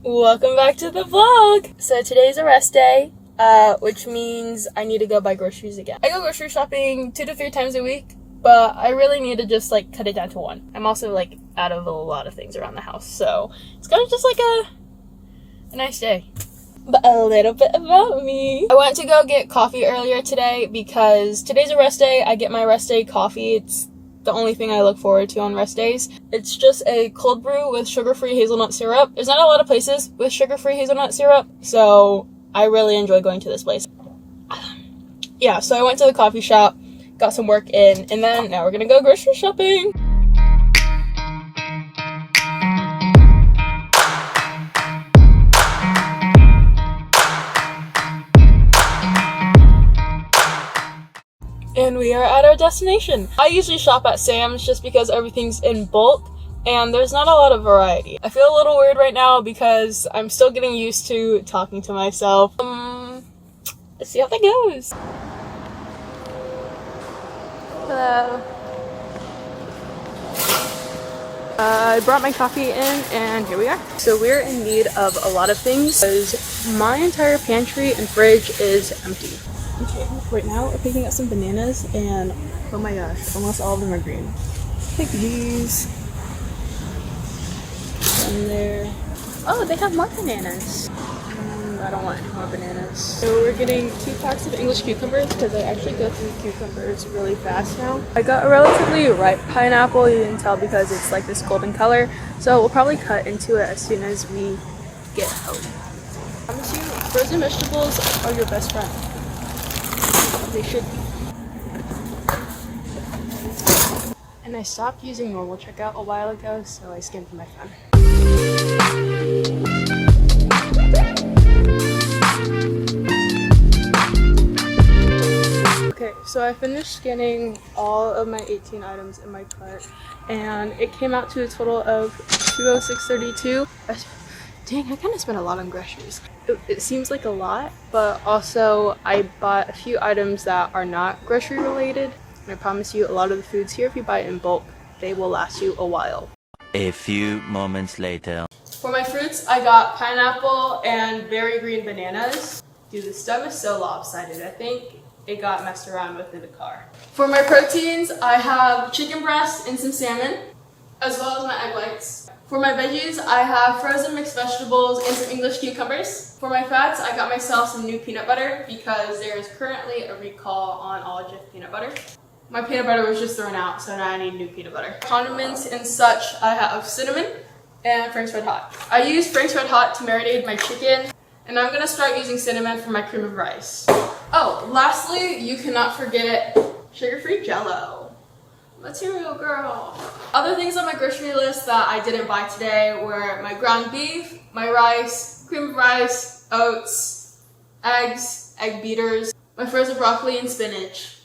Welcome back to the vlog! So today's a rest day, which means I need to go buy groceries again. I go grocery shopping 2 to 3 times a week, but I really need to just cut it down to 1. I'm also out of a lot of things around the house, so it's kind of just a nice day. But a little bit about me. I went to go get coffee earlier today because today's a rest day. I get my rest day coffee. It's the only thing I look forward to on rest days. It's just a cold brew with sugar-free hazelnut syrup. There's not a lot of places with sugar-free hazelnut syrup, so I really enjoy going to this place. Yeah, so I went to the coffee shop, got some work in, and then now we're gonna go grocery shopping. And we are at our destination. I usually shop at Sam's just because everything's in bulk and there's not a lot of variety. I feel a little weird right now because I'm still getting used to talking to myself. Let's see how that goes. Hello. I brought my coffee in and here we are. So we're in need of a lot of things because my entire pantry and fridge is empty. Okay, right now we're picking up some bananas and oh my gosh, almost all of them are green. Take these. And there. Oh, they have more bananas. I don't want any more bananas. So we're getting 2 packs of English cucumbers because I actually go through cucumbers really fast now. I got a relatively ripe pineapple, you can tell because it's this golden color. So we'll probably cut into it as soon as we get home. I promise you, frozen vegetables are your best friend. They should be. And I stopped using normal checkout a while ago, so I scanned from my phone. Okay, so I finished scanning all of my 18 items in my cart, and it came out to a total of $206.32. Dang, I kind of spent a lot on groceries. It seems like a lot, but also I bought a few items that are not grocery related. And I promise you, a lot of the foods here, if you buy it in bulk, they will last you a while. A few moments later. For my fruits, I got pineapple and berry green bananas. Dude, the stem is so lopsided. I think it got messed around with in the car. For my proteins, I have chicken breast and some salmon, as well as my egg whites. For my veggies, I have frozen mixed vegetables and some English cucumbers. For my fats, I got myself some new peanut butter because there is currently a recall on all Jif peanut butter. My peanut butter was just thrown out, so now I need new peanut butter. Condiments and such, I have cinnamon and Frank's Red Hot. I use Frank's Red Hot to marinate my chicken, and I'm gonna start using cinnamon for my cream of rice. Oh, lastly, you cannot forget sugar-free Jell-O. Material girl. Other things on my grocery list that I didn't buy today were my ground beef, my rice, cream of rice, oats, eggs, egg beaters, my frozen broccoli and spinach.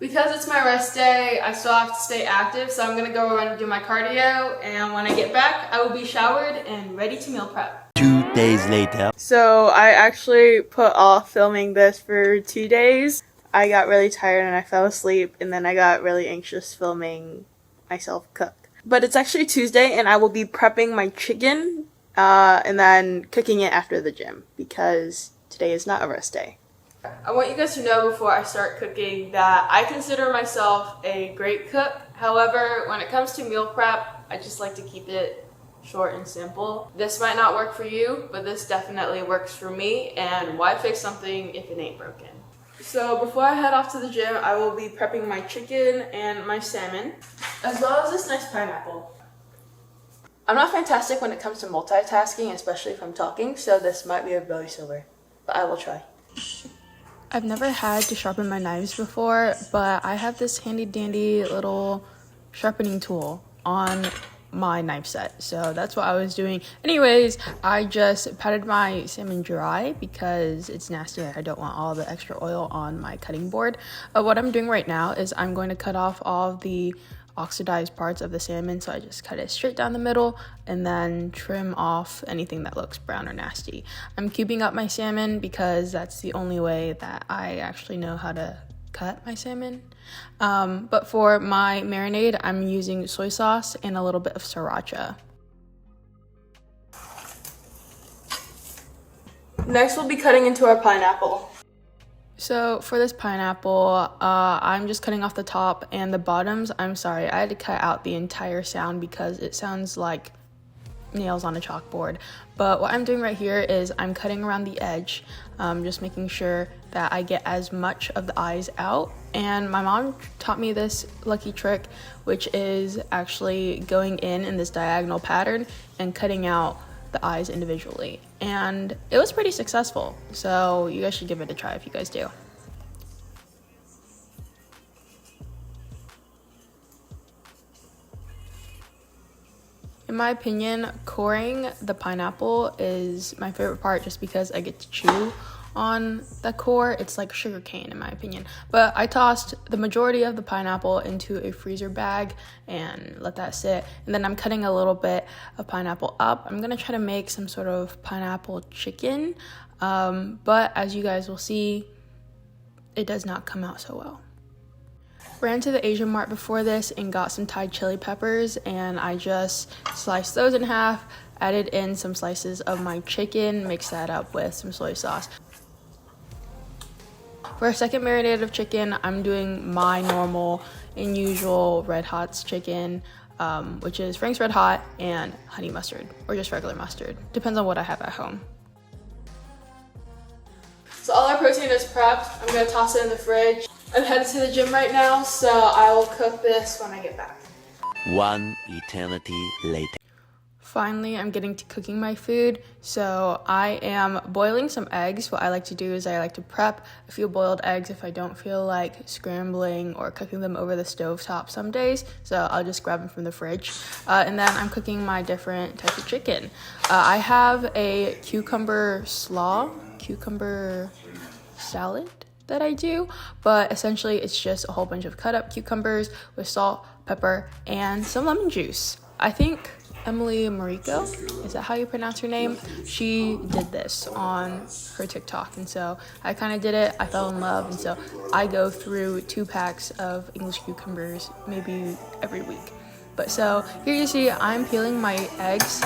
Because it's my rest day, I still have to stay active, so I'm gonna go run and do my cardio, and when I get back, I will be showered and ready to meal prep. 2 days later. So I actually put off filming this for 2 days. I got really tired and I fell asleep, and then I got really anxious filming myself cook. But it's actually Tuesday and I will be prepping my chicken and then cooking it after the gym because today is not a rest day. I want you guys to know before I start cooking that I consider myself a great cook. However, when it comes to meal prep, I just like to keep it short and simple. This might not work for you, but this definitely works for me, and why fix something if it ain't broken? So before I head off to the gym, I will be prepping my chicken and my salmon, as well as this nice pineapple. I'm not fantastic when it comes to multitasking, especially if I'm talking, so this might be a voiceover, but I will try. I've never had to sharpen my knives before, but I have this handy dandy little sharpening tool on my knife set, so that's what I was doing. Anyways, I just patted my salmon dry because it's nasty. I don't want all the extra oil on my cutting board. What I'm doing right now is I'm going to cut off all of the oxidized parts of the salmon, so I just cut it straight down the middle and then trim off anything that looks brown or nasty. I'm cubing up my salmon because that's the only way that I actually know how to cut my salmon. But for my marinade, I'm using soy sauce and a little bit of sriracha. Next, we'll be cutting into our pineapple. So for this pineapple, I'm just cutting off the top and the bottoms. I'm sorry, I had to cut out the entire sound because it sounds like nails on a chalkboard. But what I'm doing right here is I'm cutting around the edge, just making sure that I get as much of the eyes out. And my mom taught me this lucky trick, which is actually going in this diagonal pattern and cutting out the eyes individually, and it was pretty successful, so you guys should give it a try if you guys do. In my opinion, coring the pineapple is my favorite part just because I get to chew on the core. It's like sugar cane in my opinion. But I tossed the majority of the pineapple into a freezer bag and let that sit. And then I'm cutting a little bit of pineapple up. I'm gonna try to make some sort of pineapple chicken. But as you guys will see, it does not come out so well. Ran to the Asian Mart before this and got some Thai chili peppers, and I just sliced those in half, added in some slices of my chicken, mixed that up with some soy sauce. For a second marinade of chicken, I'm doing my normal and usual Red Hot's chicken, which is Frank's Red Hot and honey mustard, or just regular mustard. Depends on what I have at home. So all our protein is prepped. I'm gonna toss it in the fridge. I'm headed to the gym right now, so I will cook this when I get back. One eternity later. Finally, I'm getting to cooking my food. So I am boiling some eggs. What I like to do is I like to prep a few boiled eggs if I don't feel like scrambling or cooking them over the stovetop some days. So I'll just grab them from the fridge. And then I'm cooking my different types of chicken. I have a cucumber salad that I do, but essentially it's just a whole bunch of cut up cucumbers with salt, pepper, and some lemon juice. I think Emily Mariko, is that how you pronounce her name? She did this on her TikTok, and so I kind of did it. I fell in love, and so I go through 2 packs of English cucumbers maybe every week. But so here you see I'm peeling my eggs.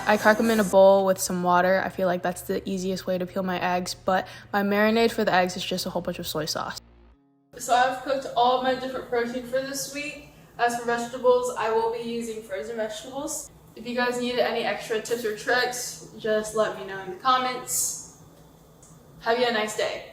I crack them in a bowl with some water. I feel like that's the easiest way to peel my eggs, but my marinade for the eggs is just a whole bunch of soy sauce. So I've cooked all of my different protein for this week. As for vegetables, I will be using frozen vegetables. If you guys need any extra tips or tricks, just let me know in the comments. Have you a nice day.